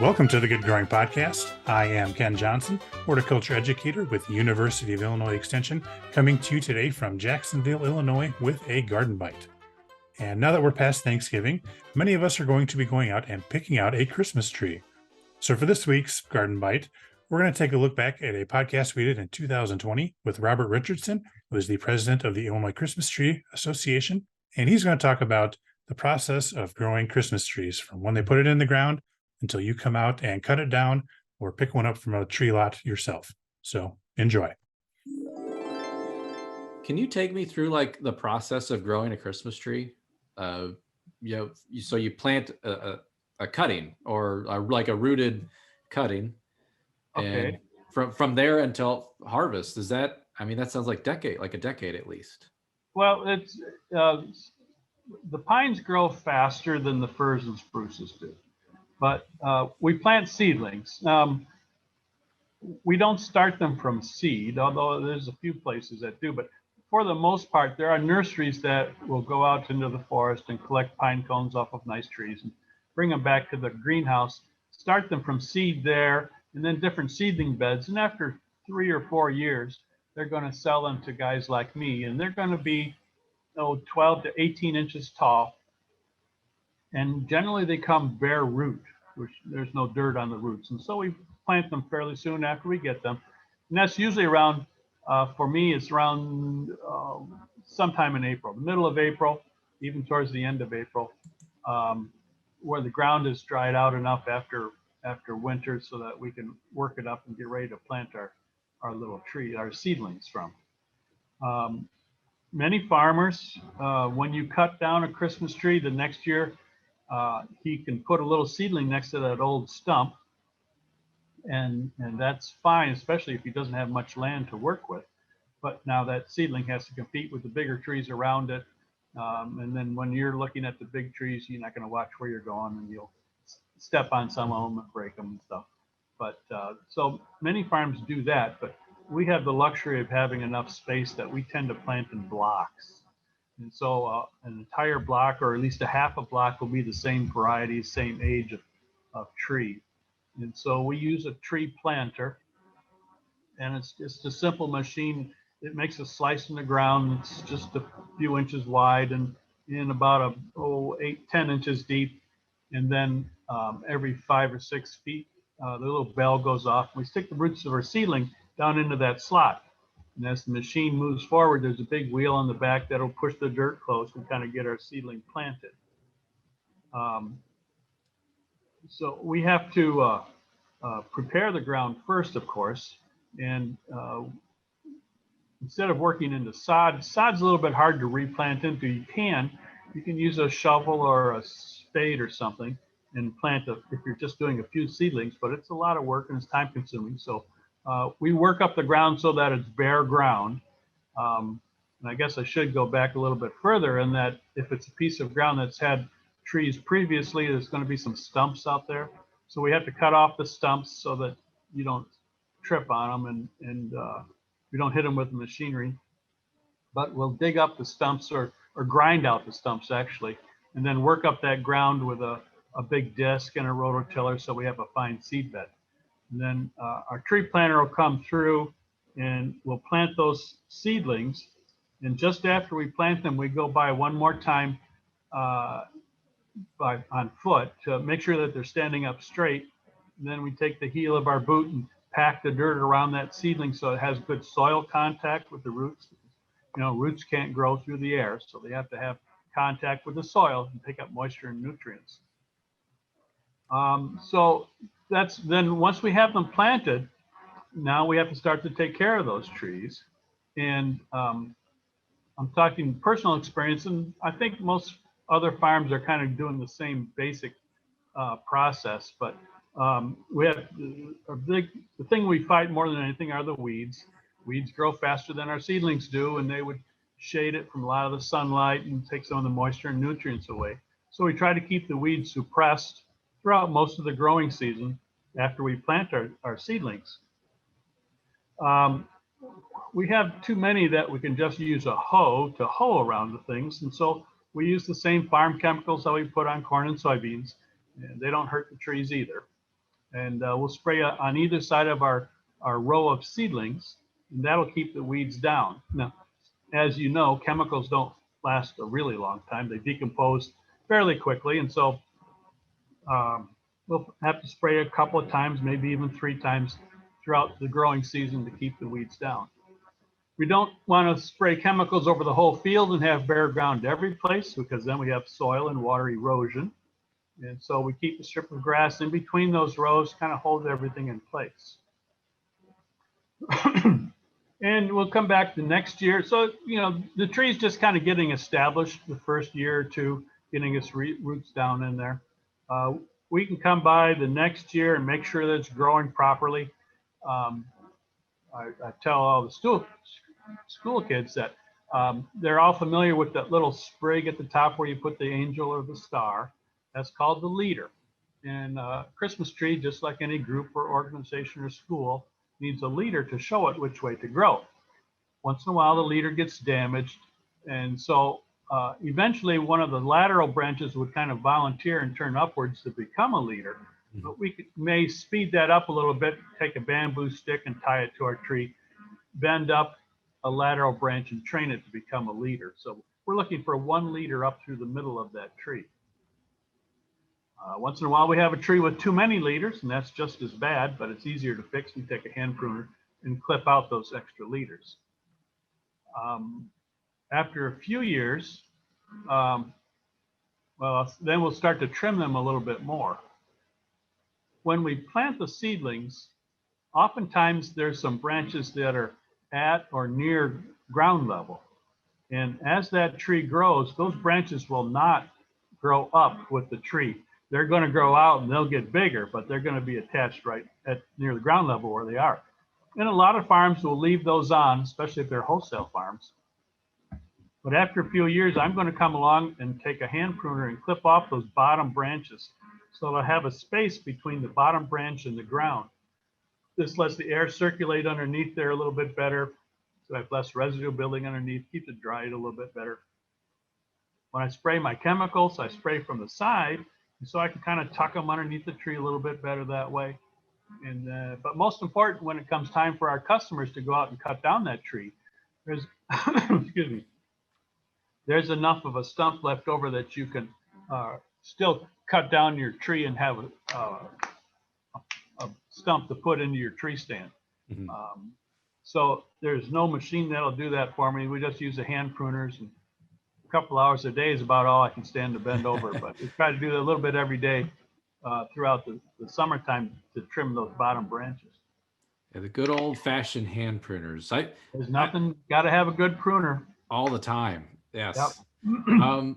Welcome to the Good Growing Podcast. I am Ken Johnson, horticulture educator with University of Illinois Extension, coming to you today from Jacksonville, Illinois with a garden bite. And now that we're past Thanksgiving, many of us are going to be going out and picking out a Christmas tree. So for this week's garden bite, we're going to take a look back at a podcast we did in 2020 with Robert Richardson, who is the president of the Illinois Christmas Tree Association. And he's going to talk about the process of growing Christmas trees from when they put it in the ground until you come out and cut it down or pick one up from a tree lot yourself. So enjoy. Can you take me through like the process of growing a Christmas tree? So you plant a cutting or like a rooted cutting, Okay. and from there until harvest. That sounds like a decade at least. Well, it's the pines grow faster than the firs and spruces do, but we plant seedlings. We don't start them from seed, although there's a few places that do, but for the most part, there are nurseries that will go out into the forest and collect pine cones off of nice trees and bring them back to the greenhouse, start them from seed there, and then different seedling beds. And after 3 or 4 years, they're going to sell them to guys like me, and they're going to be 12 to 18 inches tall. And generally they come bare root, which there's no dirt on the roots. And so we plant them fairly soon after we get them. And that's usually around, for me, it's around sometime in April, the middle of April, even towards the end of April, where the ground is dried out enough after winter so that we can work it up and get ready to plant our little tree, our seedlings from. Many farmers, when you cut down a Christmas tree the next year, he can put a little seedling next to that old stump, and that's fine, especially if he doesn't have much land to work with. But now that seedling has to compete with the bigger trees around it, and then when you're looking at the big trees, you're not going to watch where you're going, and you'll step on some of them and break them and stuff. But so many farms do that, but we have the luxury of having enough space that we tend to plant in blocks. And so an entire block, or at least a half a block, will be the same variety, same age of tree. And so we use a tree planter, and it's just a simple machine. It makes a slice in the ground. It's just a few inches wide and in about 10 inches deep. And then every 5 or 6 feet, the little bell goes off. We stick the roots of our seedling down into that slot. And as the machine moves forward, there's a big wheel on the back that'll push the dirt close and kind of get our seedling planted. So we have to prepare the ground first, of course. And instead of working into sod's a little bit hard to replant into. You can use a shovel or a spade or something and plant if you're just doing a few seedlings, but it's a lot of work and it's time consuming. So we work up the ground so that it's bare ground. And I guess I should go back a little bit further in that if it's a piece of ground that's had trees previously, there's going to be some stumps out there. So we have to cut off the stumps so that you don't trip on them and we don't hit them with the machinery. But we'll dig up the stumps or grind out the stumps actually, and then work up that ground with a big disc and a rototiller so we have a fine seed bed. And then our tree planter will come through and we'll plant those seedlings. And just after we plant them, we go by one more time on foot to make sure that they're standing up straight. And then we take the heel of our boot and pack the dirt around that seedling so it has good soil contact with the roots. Roots can't grow through the air, so they have to have contact with the soil and pick up moisture and nutrients. So that's then once we have them planted, now we have to start to take care of those trees. And I'm talking personal experience, and I think most other farms are kind of doing the same basic process. But we have the thing we fight more than anything are the weeds. Weeds grow faster than our seedlings do, and they would shade it from a lot of the sunlight and take some of the moisture and nutrients away. So we try to keep the weeds suppressed throughout most of the growing season after we plant our seedlings. We have too many that we can just use a hoe to hoe around the things. And so we use the same farm chemicals that we put on corn and soybeans. And they don't hurt the trees either. And we'll spray on either side of our row of seedlings, and that'll keep the weeds down. Now, as you know, chemicals don't last a really long time. They decompose fairly quickly, and so we'll have to spray a couple of times, maybe even 3 times throughout the growing season to keep the weeds down. We don't want to spray chemicals over the whole field and have bare ground every place, because then we have soil and water erosion. And so we keep a strip of grass in between those rows, kind of hold everything in place. And we'll come back the next year. So, you know, the tree's just kind of getting established the first year or two, getting its roots down in there. We can come by the next year and make sure that it's growing properly. I tell all the school kids that they're all familiar with that little sprig at the top where you put the angel or the star. That's called the leader. And Christmas tree, just like any group or organization or school, needs a leader to show it which way to grow. Once in a while, the leader gets damaged. And so eventually one of the lateral branches would kind of volunteer and turn upwards to become a leader. But we may speed that up a little bit, take a bamboo stick and tie it to our tree, bend up a lateral branch and train it to become a leader. So we're looking for one leader up through the middle of that tree. Once in a while, we have a tree with too many leaders, and that's just as bad, but it's easier to fix. We take a hand pruner and clip out those extra leaders. After a few years, well, then we'll start to trim them a little bit more. When we plant the seedlings, oftentimes there's some branches that are at or near ground level. And as that tree grows, those branches will not grow up with the tree. They're going to grow out and they'll get bigger, but they're going to be attached right at near the ground level where they are. And a lot of farms will leave those on, especially if they're wholesale farms. But after a few years, I'm going to come along and take a hand pruner and clip off those bottom branches. So they'll have a space between the bottom branch and the ground. This lets the air circulate underneath there a little bit better. So I have less residue building underneath, keeps it dried a little bit better. When I spray my chemicals, I spray from the side, so I can kind of tuck them underneath the tree a little bit better that way. And but most important, when it comes time for our customers to go out and cut down that tree, there's excuse me, there's enough of a stump left over that you can still cut down your tree and have a stump to put into your tree stand. Mm-hmm. So there's no machine that'll do that for me. We just use the hand pruners, and a couple hours a day is about all I can stand to bend over. But we try to do that a little bit every day throughout the summertime to trim those bottom branches. Yeah, the good old fashioned hand pruners. There's nothing, got to have a good pruner. All the time. Yes. Yep.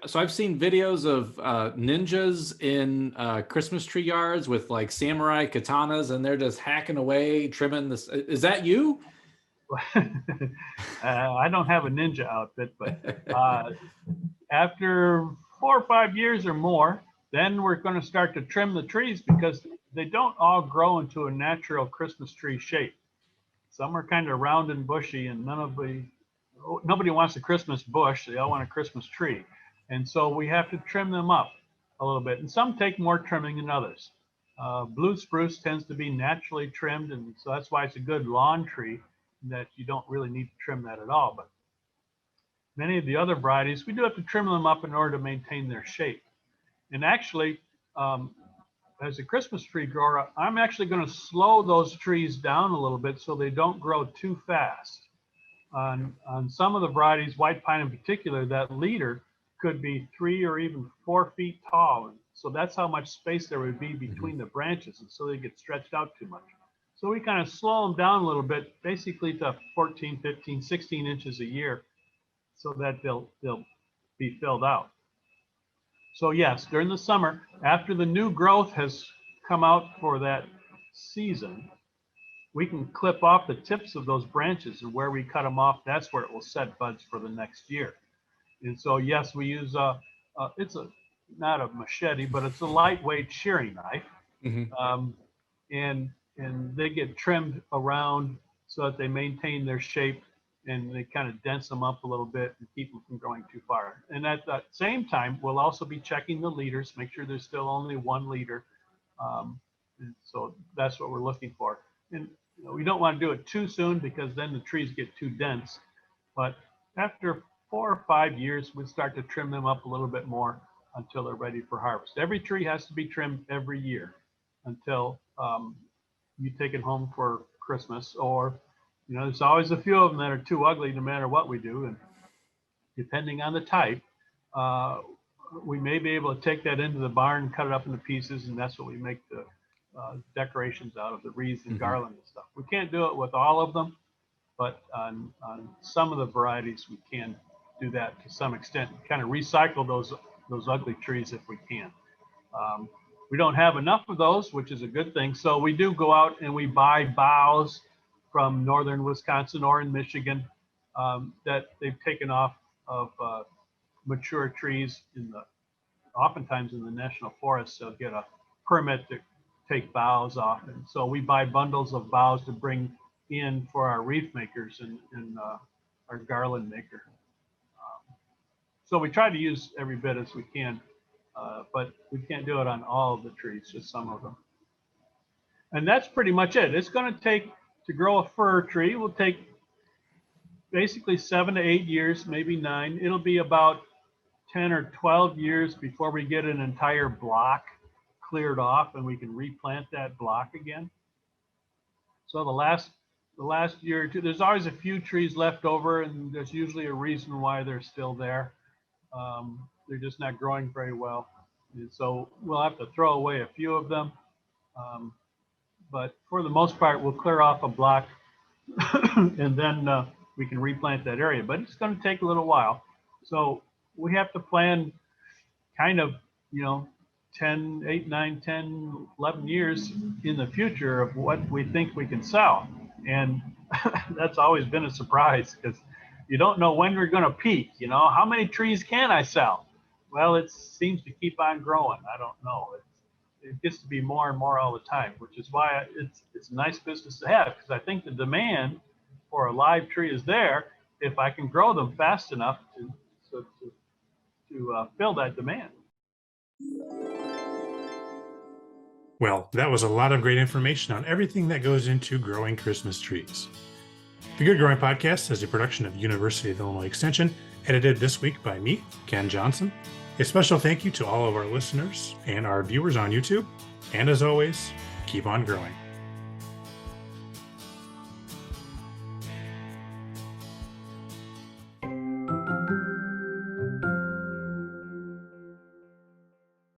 So I've seen videos of ninjas in Christmas tree yards with like samurai katanas, and they're just hacking away, trimming this. Is that you? I don't have a ninja outfit, but after 4 or 5 years or more, then we're going to start to trim the trees, because they don't all grow into a natural Christmas tree shape. Some are kind of round and bushy, and nobody wants a Christmas bush. They all want a Christmas tree. And so we have to trim them up a little bit. And some take more trimming than others. Blue spruce tends to be naturally trimmed, and so that's why it's a good lawn tree, that you don't really need to trim that at all. But many of the other varieties, we do have to trim them up in order to maintain their shape. And actually, as a Christmas tree grower, I'm actually going to slow those trees down a little bit so they don't grow too fast. On some of the varieties, white pine in particular, that leader could be 3 or even 4 feet tall. So that's how much space there would be between the branches, and so they get stretched out too much. So we kind of slow them down a little bit, basically to 14, 15, 16 inches a year, so that they'll be filled out. So yes, during the summer, after the new growth has come out for that season, we can clip off the tips of those branches, and where we cut them off, that's where it will set buds for the next year. And so yes, we use it's not a machete, but it's a lightweight shearing knife. Mm-hmm. And they get trimmed around so that they maintain their shape, and they kind of dense them up a little bit and keep them from growing too far. And at that same time, we'll also be checking the leaders, make sure there's still only one leader. And so that's what we're looking for. And we don't want to do it too soon because then the trees get too dense. But after 4 or 5 years, we start to trim them up a little bit more until they're ready for harvest. Every tree has to be trimmed every year until you take it home for Christmas. Or, there's always a few of them that are too ugly no matter what we do. And depending on the type, we may be able to take that into the barn and cut it up into pieces, and that's what we make the decorations out of, the wreaths and garland and stuff. We can't do it with all of them, but on some of the varieties we can do that to some extent, kind of recycle those ugly trees if we can. We don't have enough of those, which is a good thing, so we do go out and we buy boughs from northern Wisconsin or in Michigan that they've taken off of mature trees oftentimes in the national forests. They'll get a permit to take boughs off, and so we buy bundles of boughs to bring in for our wreath makers and our garland maker. So we try to use every bit as we can, but we can't do it on all of the trees, just some of them. And that's pretty much it. It's going to take, to grow a fir tree, will take basically 7 to 8 years, maybe 9. It'll be about 10 or 12 years before we get an entire block cleared off and we can replant that block again. So the last year or two, there's always a few trees left over, and there's usually a reason why they're still there. They're just not growing very well. And so we'll have to throw away a few of them. But for the most part, we'll clear off a block and then we can replant that area. But it's going to take a little while. So we have to plan kind of, 10, 8, 9, 10, 11 years in the future of what we think we can sell. And that's always been a surprise because you don't know when we're going to peak. How many trees can I sell? Well, it seems to keep on growing. I don't know. It gets to be more and more all the time, which is why it's a nice business to have, because I think the demand for a live tree is there if I can grow them fast enough to fill that demand. Well, that was a lot of great information on everything that goes into growing Christmas trees. The Good Growing Podcast is a production of University of Illinois Extension, edited this week by me, Ken Johnson. A special thank you to all of our listeners and our viewers on YouTube. And as always, keep on growing.